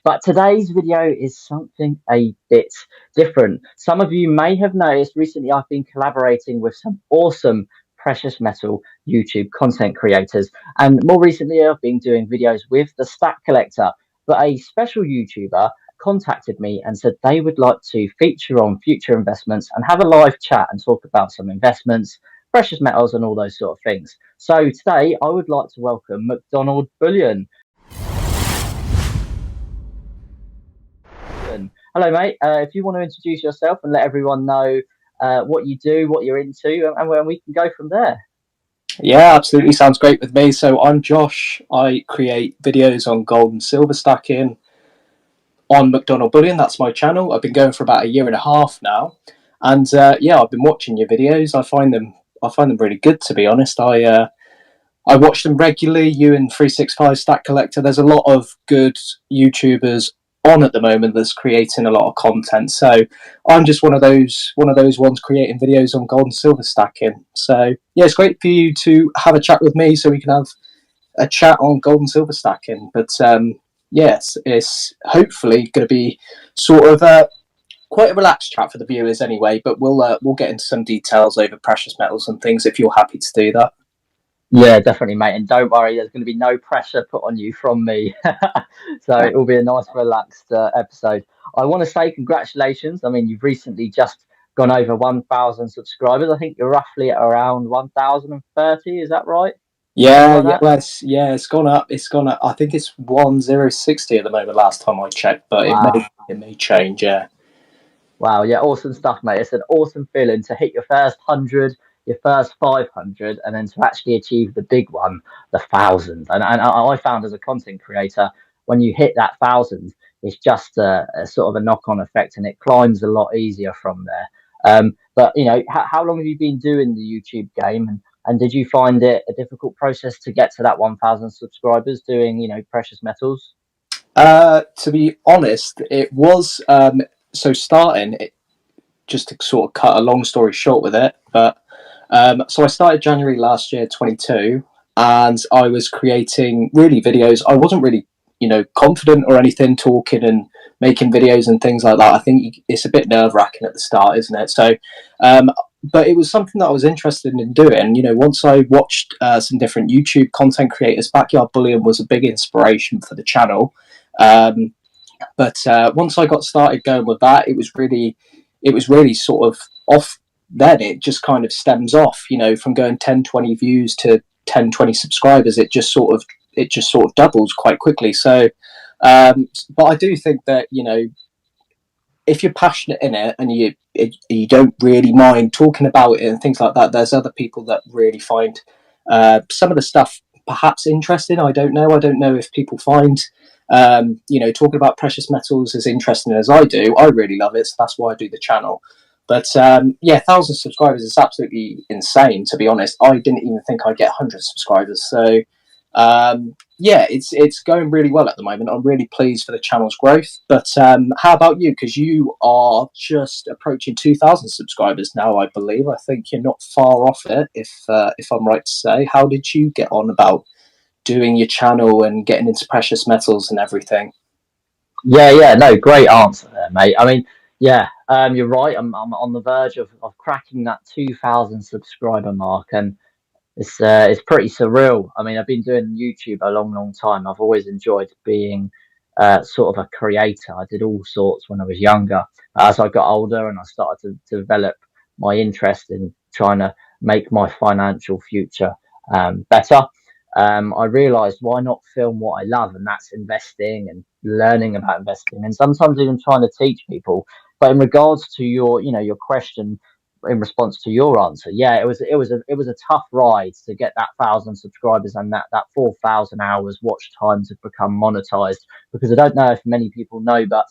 But today's video is something a bit different. Some of you may have noticed recently I've been collaborating with some awesome precious metal YouTube content creators. And more recently, I've been doing videos with the Stack Collector. But a special YouTuber contacted me and said they would like to feature on future investments and have a live chat and talk about some investments, precious metals, and all those sort of things. So today, I would like to welcome Macdonald Bullion. Hello, mate. If you want to introduce yourself and let everyone know what you do, what you're into, and where we can go from there. Yeah, absolutely. Sounds great with me. So I'm Josh. I create videos on gold and silver stacking on Macdonald Bullion. That's my channel. I've been going for about a year and a half now, and yeah, I've been watching your videos. I find them really good, to be honest. I watch them regularly. You and 365 Stack Collector. There's a lot of good YouTubers on at the moment that's creating a lot of content. So I'm just one of those ones creating videos on gold and silver stacking. So yeah, it's great for you to have a chat with me, so we can have a chat on gold and silver stacking. But yes, it's hopefully going to be sort of quite a relaxed chat for the viewers anyway. But we'll get into some details over precious metals and things if you're happy to do that. Yeah, definitely, mate. And don't worry, there's going to be no pressure put on you from me. So it will be a nice, relaxed episode. I want to say congratulations. I mean, you've recently just gone over 1,000 subscribers. I think you're roughly at around 1,030. Is that right? Something Yeah, like yeah, that. well, it's gone up. It's gone up. I think it's 1060 at the moment. Last time I checked, but Wow. it may change. Yeah, Wow, yeah, awesome stuff, mate. It's an awesome feeling to hit your first 100, your first 500, and then to actually achieve the big one, the 1,000. And I found as a content creator, when you hit that 1,000, it's just a sort of a knock-on effect, and it climbs a lot easier from there. But you know, how long have you been doing the YouTube game, and did you find it a difficult process to get to that 1,000 subscribers doing, precious metals? to be honest, it was so starting it, just to sort of cut a long story short with it. But so I started January last year, 22, and I was creating really videos. I wasn't really, confident or anything, talking and making videos and things like that. I think it's a bit nerve wracking at the start, isn't it? So, um, but it was something that I was interested in doing. Once I watched some different YouTube content creators, Backyard Bullion was a big inspiration for the channel. Um, but once I got started going with that, it was really sort of off. Then it just kind of stems off, from going 10, 20 views to 10, 20 subscribers. It just sort of doubles quite quickly. So, but I do think that if you're passionate in it and you don't really mind talking about it and things like that, there's other people that really find some of the stuff perhaps interesting. I don't know. I don't know if people find talking about precious metals as interesting as I do. I really love it, so that's why I do the channel. But yeah, 1,000 subscribers is absolutely insane. To be honest, I didn't even think I'd get 100 subscribers. So yeah, it's going really well at the moment. I'm really pleased for the channel's growth. But how about you? Because you are just approaching 2,000 subscribers now, I believe. I think you're not far off it, if I'm right to say. How did you get on about doing your channel and getting into precious metals and everything? Yeah, yeah, no, great answer there, mate. I mean, yeah, you're right. I'm on the verge of cracking that 2,000 subscriber mark, and it's pretty surreal. I mean, I've been doing YouTube a long, long time. I've always enjoyed being sort of a creator. I did all sorts when I was younger. As I got older and I started to develop my interest in trying to make my financial future better, I realized why not film what I love, and that's investing and learning about investing, and sometimes even trying to teach people. But in regards to your question, in response to your answer, yeah, it was a tough ride to get that 1,000 subscribers and that 4,000 hours watch time to become monetized. Because I don't know if many people know, but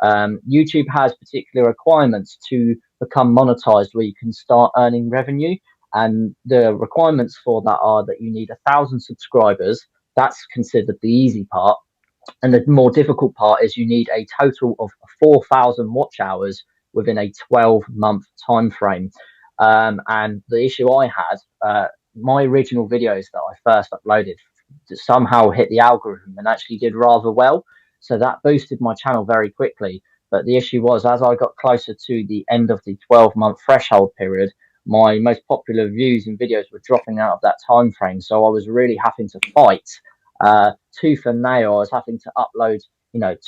YouTube has particular requirements to become monetized where you can start earning revenue. And the requirements for that are that you need 1,000 subscribers. That's considered the easy part. And the more difficult part is you need a total of 4,000 watch hours within a 12-month time frame. And the issue I had, my original videos that I first uploaded somehow hit the algorithm and actually did rather well. So that boosted my channel very quickly. But the issue was, as I got closer to the end of the 12-month threshold period, my most popular views and videos were dropping out of that time frame. So I was really having to fight tooth and nail. I was having to upload,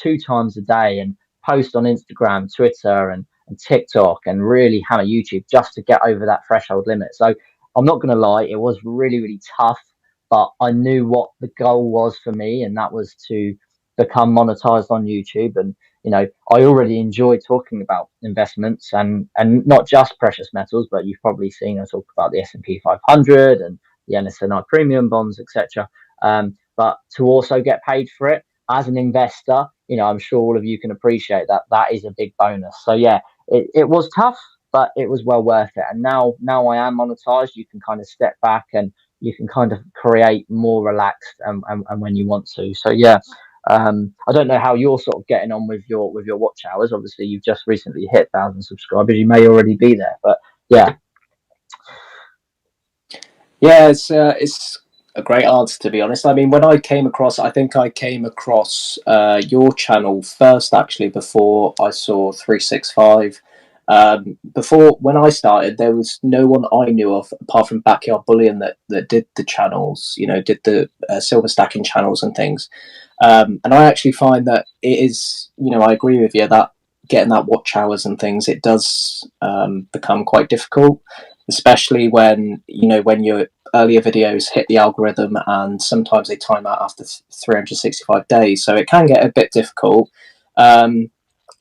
2 times a day and post on Instagram, Twitter, and TikTok, and really hammer YouTube just to get over that threshold limit. So I'm not going to lie, it was really, really tough, but I knew what the goal was for me, and that was to become monetized on YouTube. And I already enjoy talking about investments, and not just precious metals, but you've probably seen us talk about the S&P 500 and the NSNI premium bonds, etc. But to also get paid for it as an investor, I'm sure all of you can appreciate that that is a big bonus. So yeah, it was tough, but it was well worth it. And now I am monetized, you can kind of step back and you can kind of create more relaxed and when you want to. So yeah, I don't know how you're sort of getting on with your watch hours. Obviously, you've just recently hit 1,000 subscribers. You may already be there, but yeah. Yeah, it's a great answer, to be honest. I mean, when I came across, I think I came across your channel first, actually, before I saw 365. Before, when I started, there was no one I knew of apart from Backyard Bullion that did the channels, did the silver stacking channels and things. And I actually find that it is, I agree with you that getting that watch hours and things, it does become quite difficult, especially when when your earlier videos hit the algorithm, and sometimes they time out after 365 days, so it can get a bit difficult.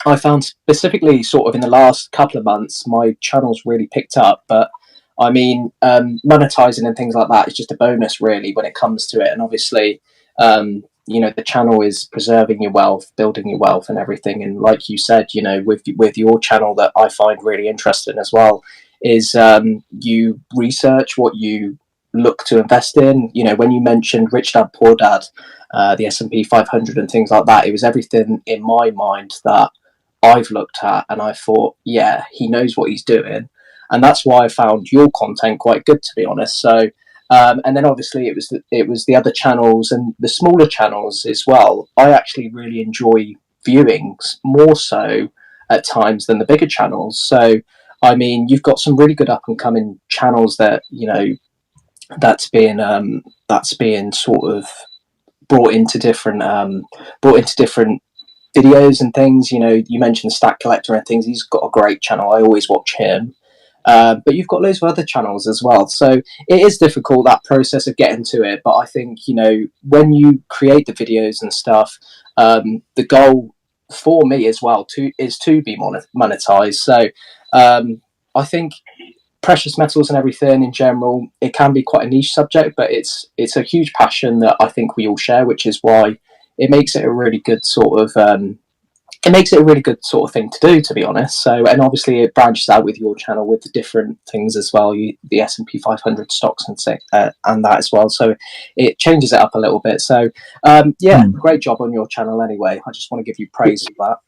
I found specifically sort of in the last couple of months my channel's really picked up, but I mean, monetizing and things like that is just a bonus really when it comes to it. And obviously, the channel is preserving your wealth, building your wealth and everything. And like you said, with your channel, that I find really interesting as well is you research what you look to invest in. When you mentioned Rich Dad Poor Dad, the S&P 500 and things like that, it was everything in my mind that I've looked at, and I thought, yeah, he knows what he's doing. And that's why I found your content quite good, to be honest. So and then obviously it was the other channels and the smaller channels as well. I actually really enjoy viewing more so at times than the bigger channels. So I mean, you've got some really good up and coming channels that that's being sort of brought into different videos and things. You mentioned Stack Collector and things. He's got a great channel. I always watch him. But you've got loads of other channels as well. So it is difficult, that process of getting to it. But I think, when you create the videos and stuff, the goal for me as well is to be monetized. So I think precious metals and everything in general, it can be quite a niche subject, but it's a huge passion that I think we all share, which is why it makes it a really good sort of thing to do, to be honest. So, and obviously it branches out with your channel with the different things as well, the S&P 500 stocks and that as well. So it changes it up a little bit. So yeah, great job on your channel anyway. I just want to give you praise for that.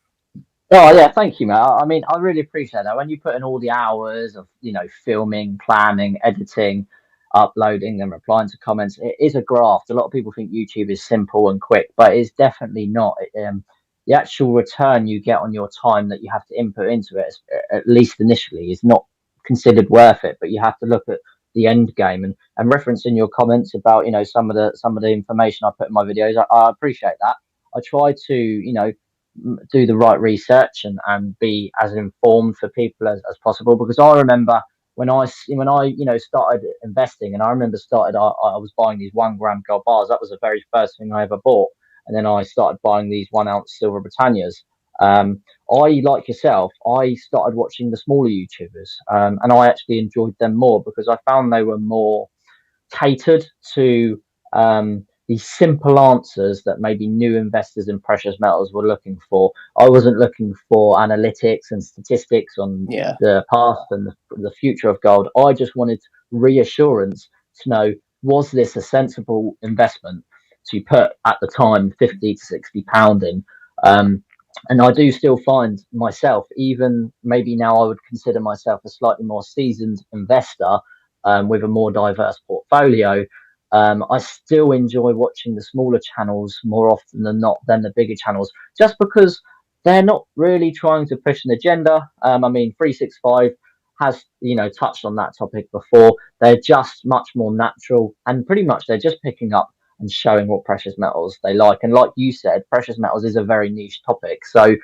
Oh yeah, thank you, Matt. I mean, I really appreciate that. When you put in all the hours of, filming, planning, editing, uploading, and replying to comments, it is a graft. A lot of people think YouTube is simple and quick, but it's definitely not. The actual return you get on your time that you have to input into it, at least initially, is not considered worth it. But you have to look at the end game, and referencing your comments about, some of the information I put in my videos. I appreciate that. I try to, do the right research and be as informed for people as possible, because I remember when I started investing, and I remember I was buying these 1 gram gold bars. That was the very first thing I ever bought, and then I started buying these 1 ounce silver Britannias. I, like yourself, I started watching the smaller YouTubers, and I actually enjoyed them more because I found they were more catered to these simple answers that maybe new investors in precious metals were looking for. I wasn't looking for analytics and statistics on the past and the future of gold. I just wanted reassurance to know, was this a sensible investment to put at the time 50 to 60 pound in? And I do still find myself, even maybe now I would consider myself a slightly more seasoned investor, with a more diverse portfolio. I still enjoy watching the smaller channels more often than not than the bigger channels, just because they're not really trying to push an agenda. I mean, 365 has, touched on that topic before. They're just much more natural, and pretty much they're just picking up and showing what precious metals they like. And like you said, precious metals is a very niche topic. So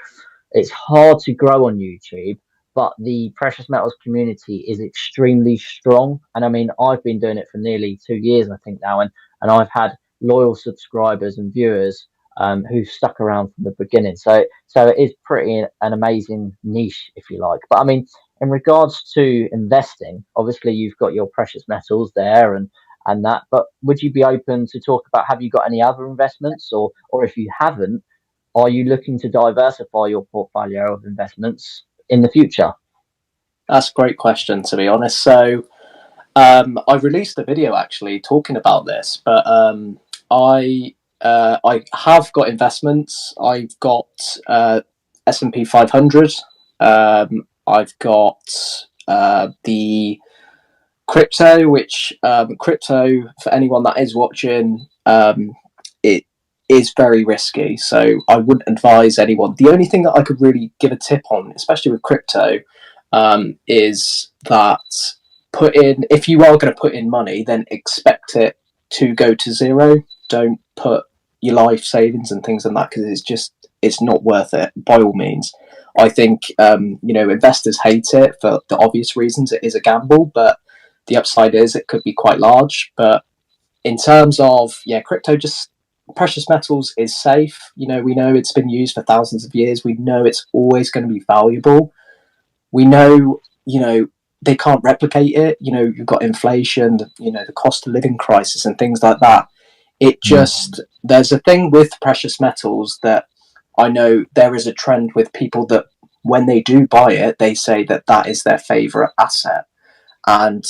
it's hard to grow on YouTube, but the precious metals community is extremely strong. And I mean, I've been doing it for nearly 2 years, I think now, and I've had loyal subscribers and viewers who've stuck around from the beginning. So it is pretty an amazing niche, if you like. But I mean, in regards to investing, obviously you've got your precious metals there and that. But would you be open to talk about, have you got any other investments, or if you haven't, are you looking to diversify your portfolio of investments in the future? That's a great question, to be honest. So I released a video actually talking about this, but I have got investments. I've got S&P 500. I've got the crypto, which crypto, for anyone that is watching, it is very risky. So I wouldn't advise anyone. The only thing that I could really give a tip on, especially with crypto, is that if you are going to put in money, then expect it to go to zero. Don't put your life savings and things like that, because it's not worth it by all means. I think investors hate it for the obvious reasons. It is a gamble, but the upside is it could be quite large. But in terms of crypto, just precious metals is safe. We know it's been used for thousands of years. We know it's always going to be valuable. We know they can't replicate it. You've got inflation, the cost of living crisis and things like that. There's a thing with precious metals that I know there is a trend with people that when they do buy it, they say that is their favorite asset. And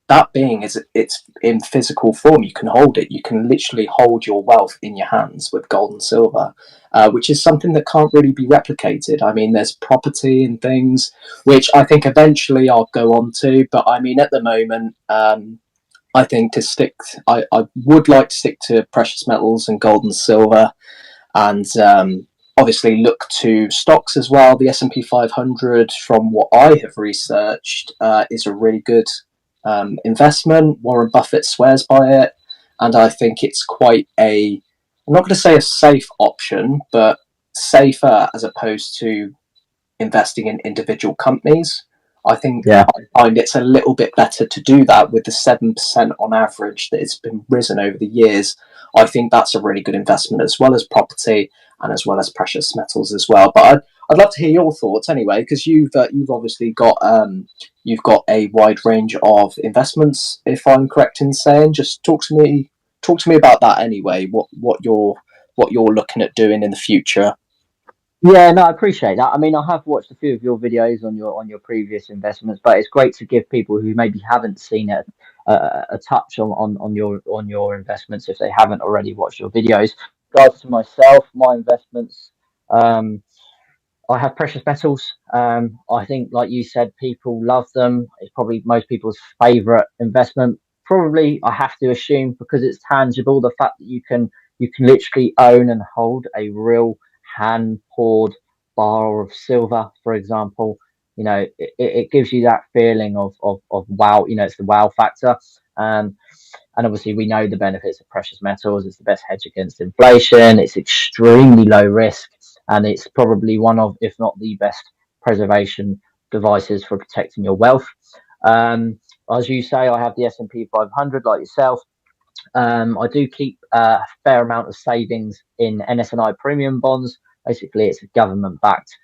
that being is it's in physical form. You can hold it. You can literally hold your wealth in your hands with gold and silver, which is something that can't really be replicated. I mean, there's property and things, which I think eventually I'll go on to. But I mean, at the moment, I think I would like to stick to precious metals and gold and silver, and obviously look to stocks as well. The S&P 500, from what I have researched, is a really good investment. Warren Buffett swears by it, and I think it's quite I'm not going to say a safe option, but safer as opposed to investing in individual companies. I think I find it's a little bit better to do that with the 7% on average that it's been risen over the years. I think that's a really good investment, as well as property and as well as precious metals as well. But I'd love to hear your thoughts anyway, because you've obviously got a wide range of investments, if I'm correct in saying. Just talk to me about that anyway. What you're looking at doing in the future. Yeah, no, I appreciate that. I mean, I have watched a few of your videos on your previous investments, but it's great to give people who maybe haven't seen it a touch on your investments if they haven't already watched your videos. Regards to myself, my investments, I have precious metals. I think, like you said, people love them. It's probably most people's favorite investment. Probably, I have to assume, because it's tangible. The fact that you can literally own and hold a real hand poured bar of silver, for example. It gives you that feeling of wow. It's the wow factor. Um, and obviously, we know the benefits of precious metals. It's the best hedge against inflation. It's extremely low risk, and it's probably one of, if not the best, preservation devices for protecting your wealth. As you say, I have the S&P 500, like yourself. I do keep a fair amount of savings in NS&I premium bonds. Basically, it's a government-backed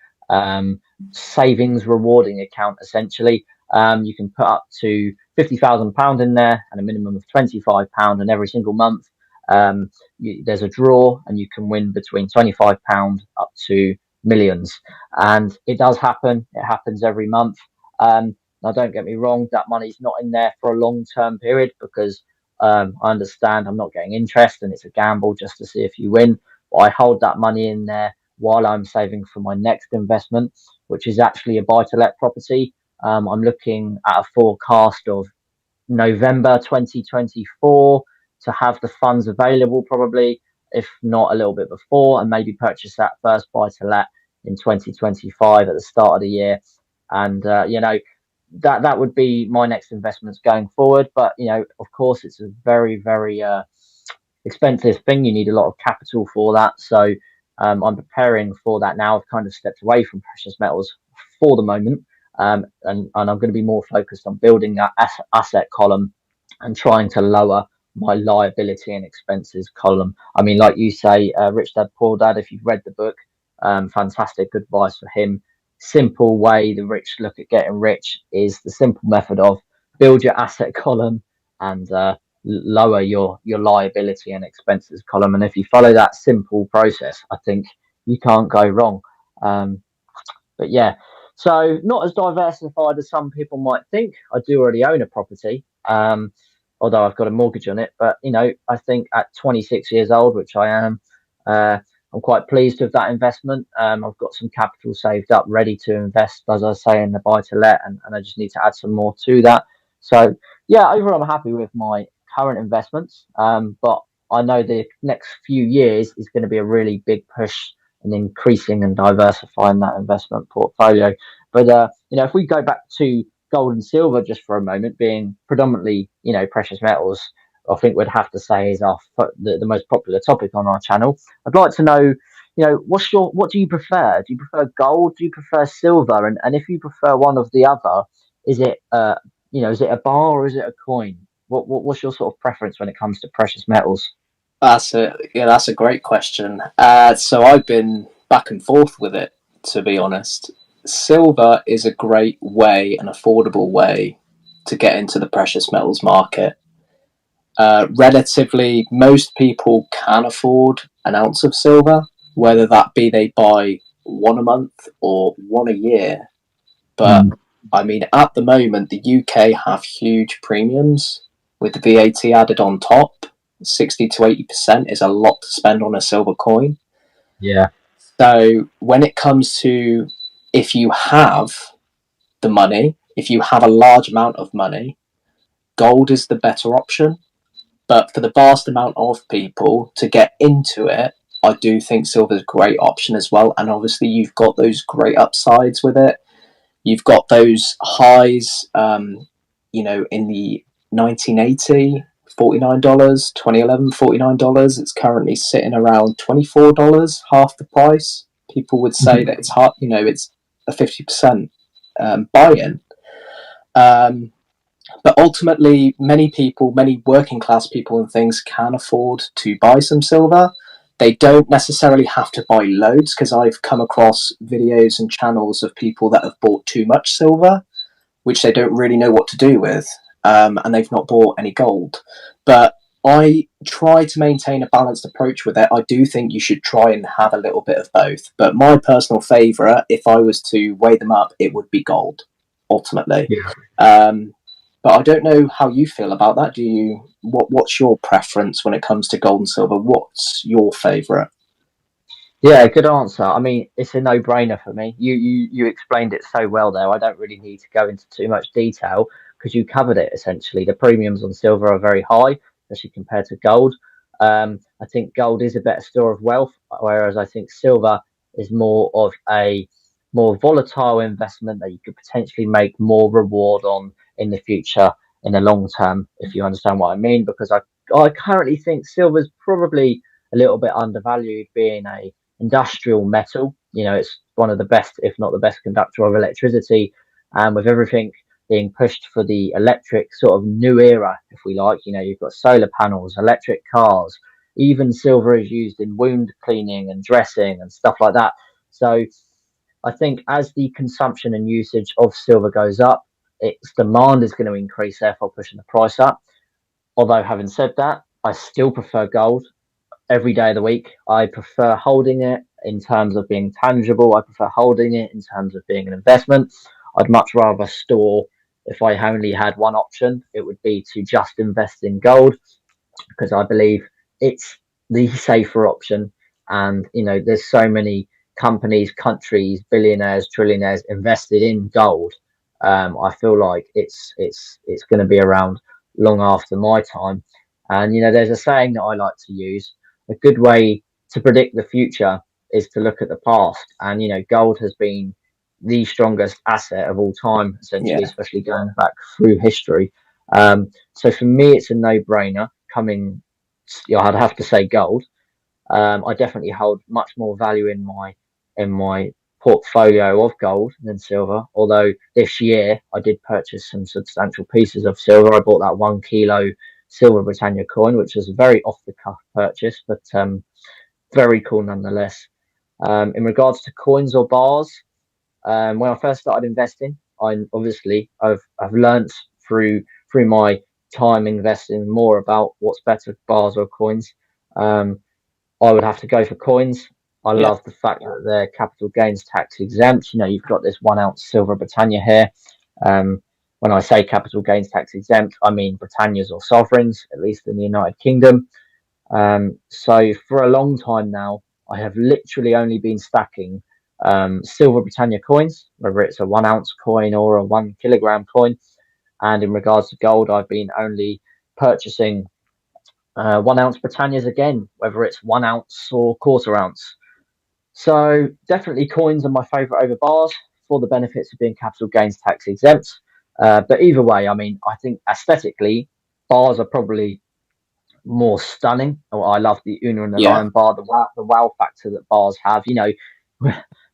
savings rewarding account, essentially. You can put up to £50,000 in there and a minimum of £25, and every single month there's a draw, and you can win between £25 up to millions. And it does happen. It happens every month. Now, don't get me wrong, that money's not in there for a long-term period, because I understand I'm not getting interest and it's a gamble just to see if you win. But I hold that money in there while I'm saving for my next investment, which is actually a buy-to-let property. I'm looking at a forecast of November 2024 to have the funds available, probably, if not a little bit before, and maybe purchase that first buy to let in 2025 at the start of the year. And that would be my next investments going forward. But of course, it's a very, very expensive thing. You need a lot of capital for that. So I'm preparing for that now. I've kind of stepped away from precious metals for the moment, and I'm going to be more focused on building that asset column and trying to lower my liability and expenses column. I mean, like you say, Rich Dad Poor Dad. If you've read the book, fantastic advice for him. Simple way the rich look at getting rich is the simple method of build your asset column and lower your liability and expenses column. And if you follow that simple process, I think you can't go wrong. But yeah, so not as diversified as some people might think. I do already own a property, although I've got a mortgage on it. But I think at 26 years old, which I am, I'm quite pleased with that investment. I've got some capital saved up, ready to invest, as I say, in the buy to let, and I just need to add some more to that. So yeah, overall, I'm happy with my current investments. But I know the next few years is going to be a really big push in increasing and diversifying that investment portfolio. But if we go back to gold and silver just for a moment, being predominantly precious metals, I think we'd have to say is the most popular topic on our channel. I'd like to know, what do you prefer? Do you prefer gold? Do you prefer silver? And if you prefer one of the other, is it is it a bar or is it a coin? What's your sort of preference when it comes to precious metals? That's a great question. So I've been back and forth with it, to be honest. Silver is a great way, an affordable way to get into the precious metals market. Relatively, most people can afford an ounce of silver, whether that be they buy one a month or one a year. But I mean, at the moment, the UK have huge premiums with the VAT added on top. 60 to 80% is a lot to spend on a silver coin. Yeah. So when it comes to, if you have the money, if you have a large amount of money, gold is the better option. But for the vast amount of people to get into it, I do think silver is a great option as well. And obviously, you've got those great upsides with it. You've got those highs, in the 1980, $49, 2011, $49. It's currently sitting around $24, half the price. People would say that it's hard, it's a 50% buy-in. But ultimately, many people, many working class people and things can afford to buy some silver. They don't necessarily have to buy loads, because I've come across videos and channels of people that have bought too much silver, which they don't really know what to do with, and they've not bought any gold. But I try to maintain a balanced approach with it. I do think you should try and have a little bit of both. But my personal favourite, if I was to weigh them up, it would be gold, ultimately. Yeah. But I don't know how you feel about that. What's your preference when it comes to gold and silver? What's your favourite? Yeah, good answer. I mean, it's a no-brainer for me. You explained it so well there. I don't really need to go into too much detail because you covered it essentially. The premiums on silver are very high, especially compared to gold. I think gold is a better store of wealth, whereas I think silver is more of a more volatile investment that you could potentially make more reward on in the future, in the long term, if you understand what I mean. Because I currently think silver is probably a little bit undervalued, being a industrial metal. It's one of the best, if not the best, conductor of electricity. And with everything being pushed for the electric sort of new era, if we like, you've got solar panels, electric cars, even silver is used in wound cleaning and dressing and stuff like that. So I think as the consumption and usage of silver goes up, its demand is going to increase, therefore pushing the price up. Although having said that, I still prefer gold every day of the week. I prefer holding it in terms of being tangible. I prefer holding it in terms of being an investment. I'd much rather store, if I only had one option, it would be to just invest in gold, because I believe it's the safer option. And, there's so many companies, countries, billionaires, trillionaires invested in gold. I feel like it's going to be around long after my time. And there's a saying that I like to use: a good way to predict the future is to look at the past. And gold has been the strongest asset of all time, essentially, Yeah, especially going back through history. So for me, it's a no-brainer. I'd have to say gold. I definitely hold much more value in my portfolio of gold than silver. Although this year I did purchase some substantial pieces of silver. I bought that 1 kilo silver Britannia coin, which was a very off the cuff purchase, but very cool nonetheless. In regards to coins or bars, when I first started investing, I've learnt through my time investing more about what's better, bars or coins. Um, I would have to go for coins. I yeah, love the fact that they're capital gains tax exempt. You've got this 1 ounce silver Britannia here. Um, when I say capital gains tax exempt, I mean Britannias or sovereigns, at least in the United Kingdom. So for a long time now, I have literally only been stacking silver Britannia coins, whether it's a 1 ounce coin or a 1 kilogram coin. And in regards to gold, I've been only purchasing 1 ounce Britannias again, whether it's 1 ounce or quarter ounce. So definitely coins are my favourite over bars for the benefits of being capital gains tax exempt. But either way, I mean, I think aesthetically, bars are probably more stunning. Oh, I love the Una and the yeah, Lion bar, the wow factor that bars have.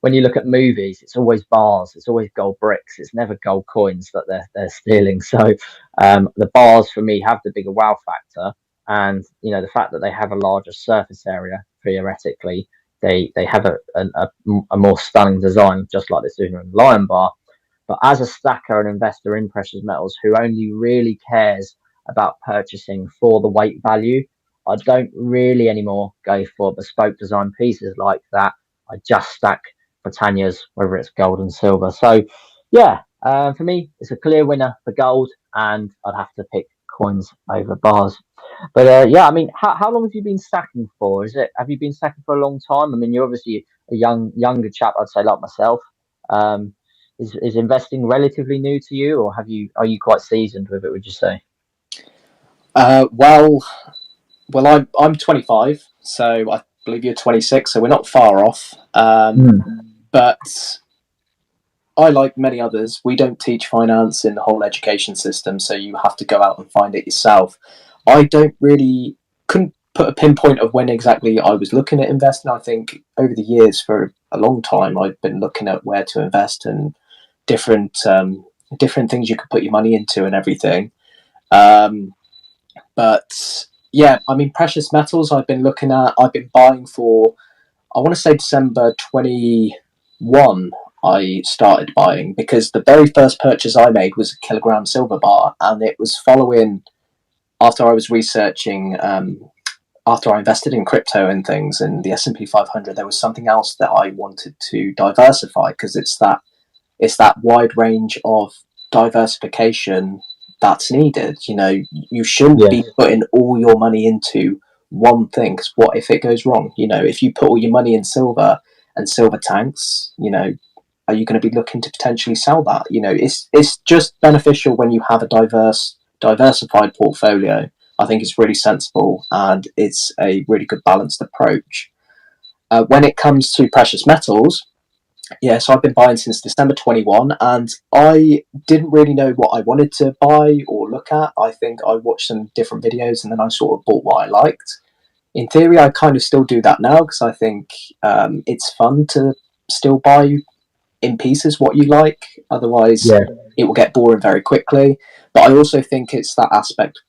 When you look at movies, it's always bars, it's always gold bricks, it's never gold coins that they're stealing. So the bars for me have the bigger wow factor, and the fact that they have a larger surface area theoretically, they have a more stunning design, just like this Una and Lion bar. But as a stacker and investor in precious metals who only really cares about purchasing for the weight value, I don't really anymore go for bespoke design pieces like that. I just stack Britannias, whether it's gold and silver. So, yeah, for me, it's a clear winner for gold, and I'd have to pick coins over bars. But yeah, I mean, how long have you been stacking for? Have you been stacking for a long time? I mean, you're obviously a younger chap, I'd say, like myself. Um, is investing relatively new to you, or are you quite seasoned with it? Would you say? uh, well, I'm 25, so I believe you're 26, so we're not far off. Mm. But I, like many others, we don't teach finance in the whole education system, so you have to go out and find it yourself. I don't really couldn't put a pinpoint of when exactly I was looking at investing. I think over the years, for a long time, I've been looking at where to invest and different different things you could put your money into and everything. Um, but yeah, I mean, precious metals. I've been looking at. I've been buying for. I want to say December 21. I started buying because the very first purchase I made was a kilogram silver bar, and it was following after I was researching. After I invested in crypto and things and the S&P 500, there was something else that I wanted to diversify because it's that wide range of diversification that's needed. You shouldn't Yeah, be putting all your money into one thing. Because what if it goes wrong? If you put all your money in silver and silver tanks, are you going to be looking to potentially sell that? It's just beneficial when you have a diversified portfolio. I think it's really sensible and it's a really good balanced approach. When it comes to precious metals, yeah, so I've been buying since December 21, and I didn't really know what I wanted to buy or look at. I think I watched some different videos and then I sort of bought what I liked. In theory, I kind of still do that now because I think it's fun to still buy in pieces what you like. Otherwise, yeah, it will get boring very quickly. But I also think it's that aspect,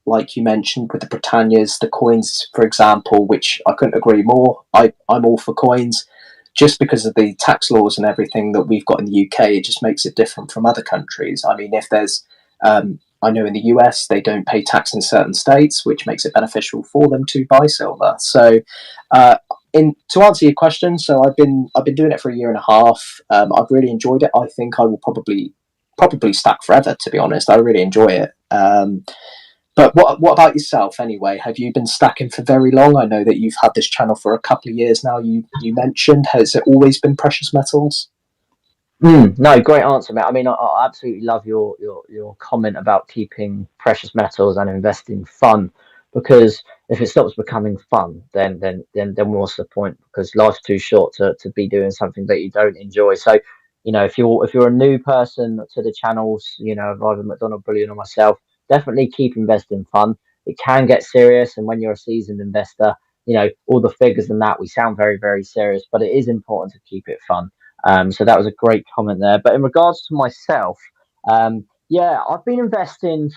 like you mentioned, with the Britannias, the coins, for example, which I couldn't agree more. I'm all for coins just because of the tax laws and everything that we've got in the UK. It just makes it different from other countries. I mean, if there's, I know in the US they don't pay tax in certain states, which makes it beneficial for them to buy silver. So, in to answer your question, so I've been doing it for a year and a half. I've really enjoyed it. I think I will probably stack forever. To be honest, I really enjoy it. But what about yourself anyway? Have you been stacking for very long? I know that you've had this channel for a couple of years now. You mentioned, has it always been precious metals? No, great answer, mate. I mean, I absolutely love your comment about keeping precious metals and investing fun. because if it stops becoming fun, then what's the point? Because life's too short to be doing something that you don't enjoy. So, if you're a new person to the channels, of either Macdonald Bullion or myself, definitely keep investing fun. It can get serious, and when you're a seasoned investor, all the figures and that we sound very, very serious, but it is important to keep it fun. So that was a great comment there. But in regards to myself, yeah, I've been investing.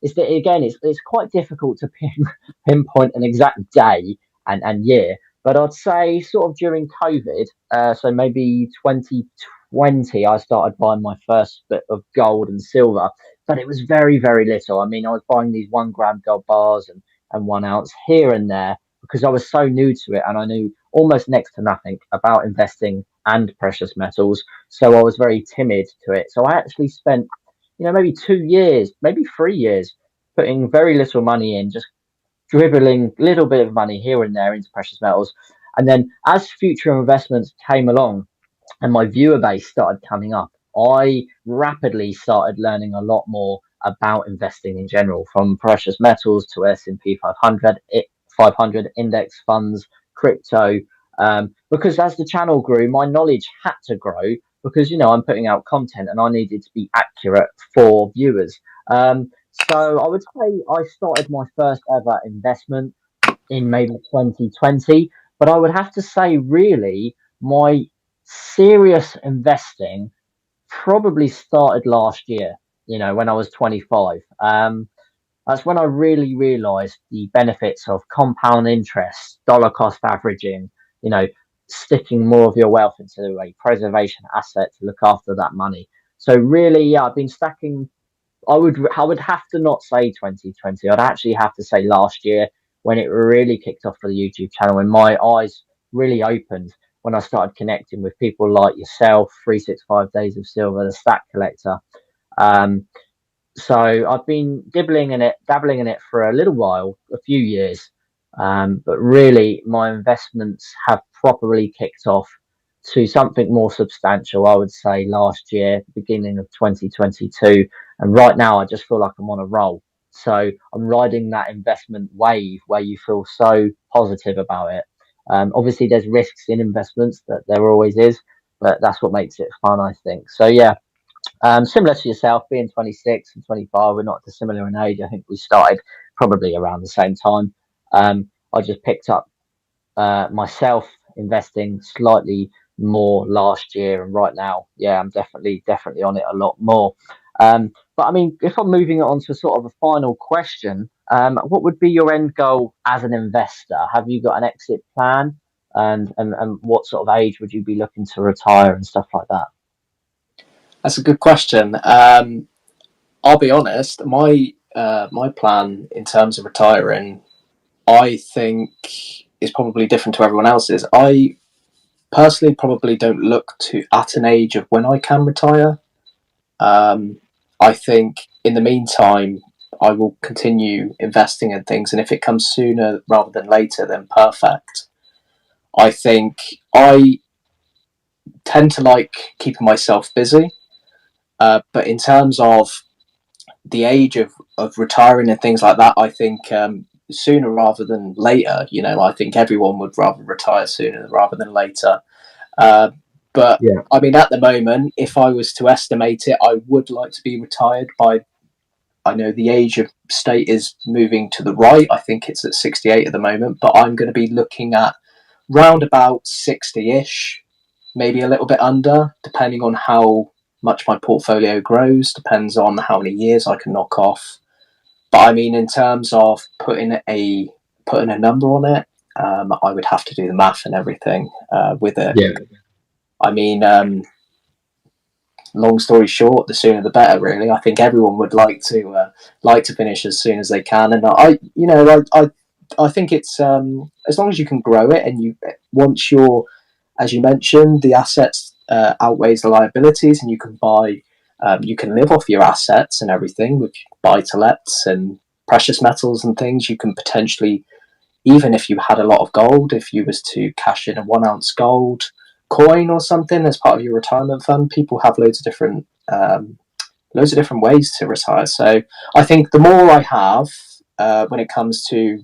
Is that again? It's quite difficult to pinpoint an exact day and year, but I'd say sort of during COVID, so maybe 2020, I started buying my first bit of gold and silver, but it was very, very little. I mean, I was buying these 1 gram gold bars and 1 ounce here and there because I was so new to it and I knew almost next to nothing about investing and precious metals. So I was very timid to it. So I actually spent, maybe 2 years, maybe 3 years, putting very little money in, just dribbling a little bit of money here and there into precious metals. And then as future investments came along, and my viewer base started coming up, I rapidly started learning a lot more about investing in general, from precious metals to S&P 500 index funds, crypto. Because as the channel grew, my knowledge had to grow because I'm putting out content and I needed to be accurate for viewers. So I would say I started my first ever investment in maybe 2020. But I would have to say, really, my serious investing probably started last year, when I was 25. That's when I really realized the benefits of compound interest, dollar cost averaging, you know, sticking more of your wealth into a preservation asset to look after that money. So really, yeah, I've been stacking. I would have to not say 2020. I'd actually have to say last year, when it really kicked off for the YouTube channel, when my eyes really opened, when I started connecting with people like yourself, 365 Days of Silver, the Stack Collector. Um, so I've been dabbling in it for a little while, a few years. But really, my investments have properly kicked off to something more substantial, I would say, last year, beginning of 2022. And right now, I just feel like I'm on a roll. So I'm riding that investment wave where you feel so positive about it. Obviously, there's risks in investments, that there always is, but that's what makes it fun, I think. So yeah, similar to yourself, being 26 and 25, we're not dissimilar in age. I think we started probably around the same time. I just picked up myself investing slightly more last year, and right now, yeah, I'm definitely on it a lot more. But I mean, if I'm moving it on to sort of a final question, what would be your end goal as an investor? Have you got an exit plan, and what sort of age would you be looking to retire and stuff like that? That's a good question. I'll be honest. My plan in terms of retiring, I think, is probably different to everyone else's. I personally probably don't look to at an age of when I can retire. Um, I think in the meantime, I will continue investing in things, and if it comes sooner rather than later, then perfect. I think I tend to like keeping myself busy, but in terms of the age of retiring and things like that, I think sooner rather than later. I think everyone would rather retire sooner rather than later. Uh, but Yeah, I mean, at the moment, if I was to estimate it, I would like to be retired by. I know the age of state is moving to the right. I think it's at 68 at the moment, but I'm going to be looking at round about 60-ish, maybe a little bit under, depending on how much my portfolio grows, depends on how many years I can knock off. But I mean, in terms of putting a number on it, I would have to do the math and everything with it. yeah, I mean, long story short, the sooner the better. Really, I think everyone would like to finish as soon as they can, and I think it's as long as you can grow it, and you once you're, as you mentioned, the assets outweighs the liabilities, and you can buy, you can live off your assets and everything with buy to lets and precious metals and things. You can potentially, even if you had a lot of gold, if you was to cash in a 1 ounce gold coin or something as part of your retirement fund, people have loads of different ways to retire. So I think the more I have, when it comes to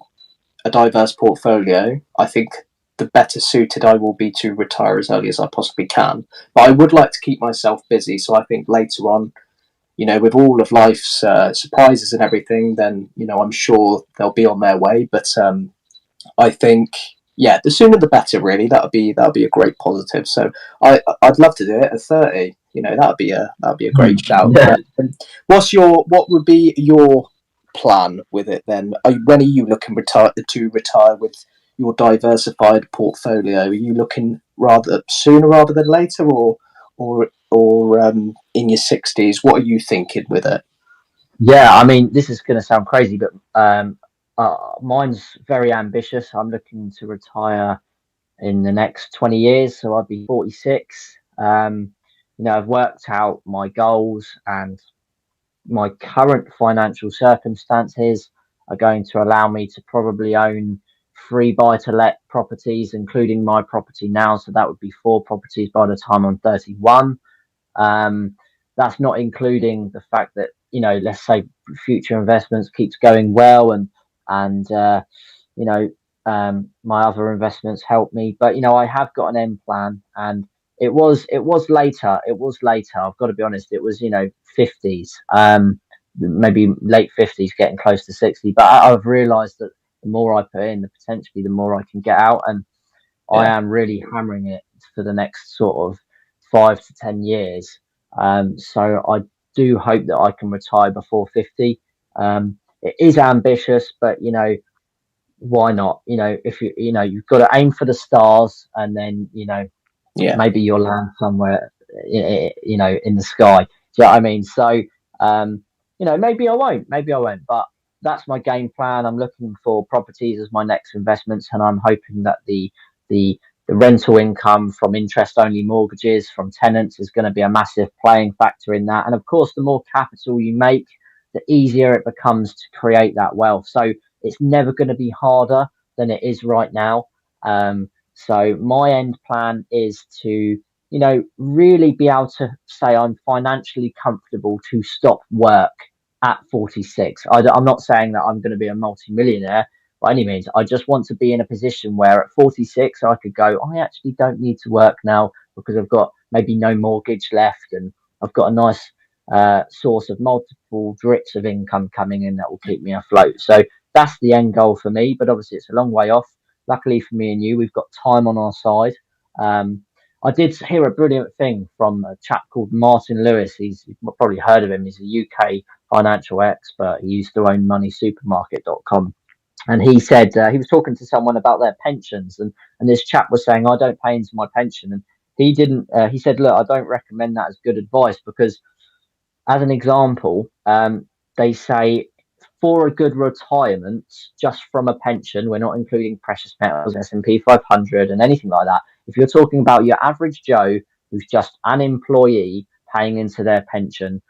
a diverse portfolio, I think the better suited I will be to retire as early as I possibly can. But I would like to keep myself busy. So I think later on, with all of life's surprises and everything, then, I'm sure they'll be on their way. But I think, yeah, the sooner the better. Really, that'd be a great positive. So I'd love to do it at 30. That'd be a great shout. Yeah. But what would be your plan with it then? When are you looking to retire with your diversified portfolio? Are you looking rather sooner rather than later, or in your 60s? What are you thinking with it? Yeah, I mean, this is going to sound crazy, but mine's very ambitious. I'm looking to retire in the next 20 years, so I'll be 46. I've worked out my goals, and my current financial circumstances are going to allow me to probably own three buy-to-let properties, including my property now. So that would be four properties by the time I'm 31. Um, that's not including the fact that, let's say future investments keeps going well, and you know my other investments help me. But I have got an end plan, and it was later. It was later. I've got to be honest. It was 50s, maybe late 50s, getting close to 60. But I've realised that the more I put in, potentially the more I can get out, and I Yeah, am really hammering it for the next sort of 5 to 10 years. So I do hope that I can retire before 50. It is ambitious, but why not? If you've got to aim for the stars, and then yeah, maybe you'll land somewhere, in the sky. Do you know what I mean? So, maybe I won't, but that's my game plan. I'm looking for properties as my next investments, and I'm hoping that the the rental income from interest only mortgages from tenants is going to be a massive playing factor in that. And of course, the more capital you make, the easier it becomes to create that wealth. So it's never going to be harder than it is right now. So my end plan is to, really be able to say I'm financially comfortable to stop work at 46. I'm not saying that I'm going to be a multimillionaire by any means. I just want to be in a position where at 46 I could go, I actually don't need to work now because I've got maybe no mortgage left, and I've got a nice source of multiple drips of income coming in that will keep me afloat. So that's the end goal for me, but obviously it's a long way off. Luckily for me and you, we've got time on our side. Um, I did hear a brilliant thing from a chap called Martin Lewis. You've probably heard of him. He's a UK financial expert. He used to own moneysupermarket.com. And he said he was talking to someone about their pensions, and this chap was saying, I don't pay into my pension. And he didn't, he said, look, I don't recommend that as good advice because, as an example, they say for a good retirement, just from a pension, we're not including precious metals, S&P 500, and anything like that. If you're talking about your average Joe who's just an employee paying into their pension,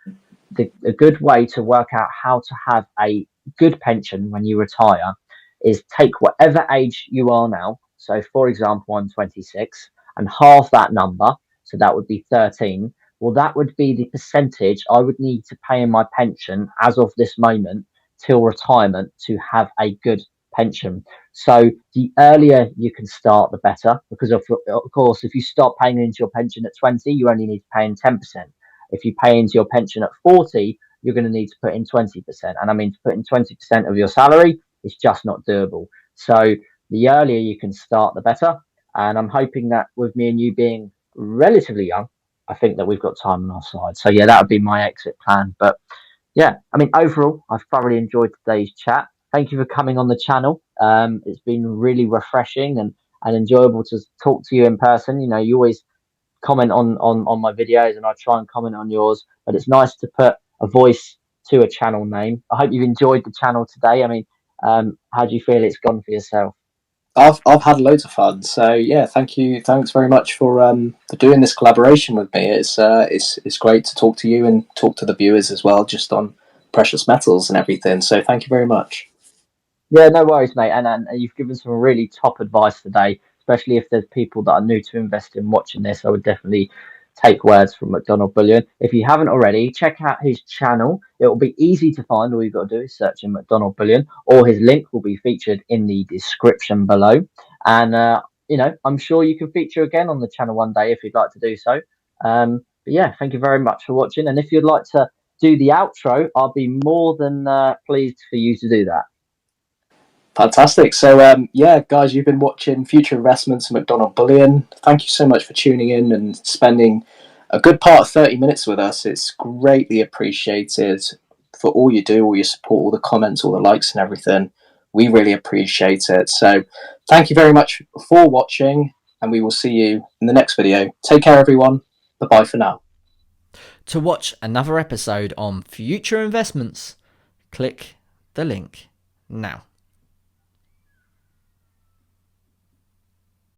a good way to work out how to have a good pension when you retire is take whatever age you are now. So, for example, I'm 26, and half that number, so that would be 13. Well, that would be the percentage I would need to pay in my pension as of this moment till retirement to have a good pension. So the earlier you can start, the better, because of course, if you start paying into your pension at 20, you only need to pay in 10%. If you pay into your pension at 40, you're going to need to put in 20%. And I mean, to put in 20% of your salary is just not doable. So the earlier you can start, the better. And I'm hoping that with me and you being relatively young, I think that we've got time on our side. So yeah, that would be my exit plan. But yeah, I mean, overall, I've thoroughly enjoyed today's chat. Thank you for coming on the channel. It's been really refreshing and enjoyable to talk to you in person. You always comment on my videos, and I try and comment on yours, but it's nice to put a voice to a channel name. I hope you've enjoyed the channel today. I mean, how do you feel it's gone for yourself? I've had loads of fun. So yeah, thank you. Thanks very much for doing this collaboration with me. It's great to talk to you and talk to the viewers as well, just on precious metals and everything. So thank you very much. Yeah, no worries, mate. And you've given some really top advice today, especially if there's people that are new to investing watching this. I would definitely take words from Macdonald Bullion. If you haven't already, check out his channel. It will be easy to find. All you've got to do is search in Macdonald Bullion, or his link will be featured in the description below. And I'm sure you can feature again on the channel one day if you'd like to do so. But yeah, thank you very much for watching. And if you'd like to do the outro, I'll be more than pleased for you to do that. Fantastic. So, yeah, guys, you've been watching Future Investments and Macdonald Bullion. Thank you so much for tuning in and spending a good part of 30 minutes with us. It's greatly appreciated for all you do, all your support, all the comments, all the likes and everything. We really appreciate it. So, thank you very much for watching, and we will see you in the next video. Take care, everyone. Bye-bye for now. To watch another episode on Future Investments, click the link now.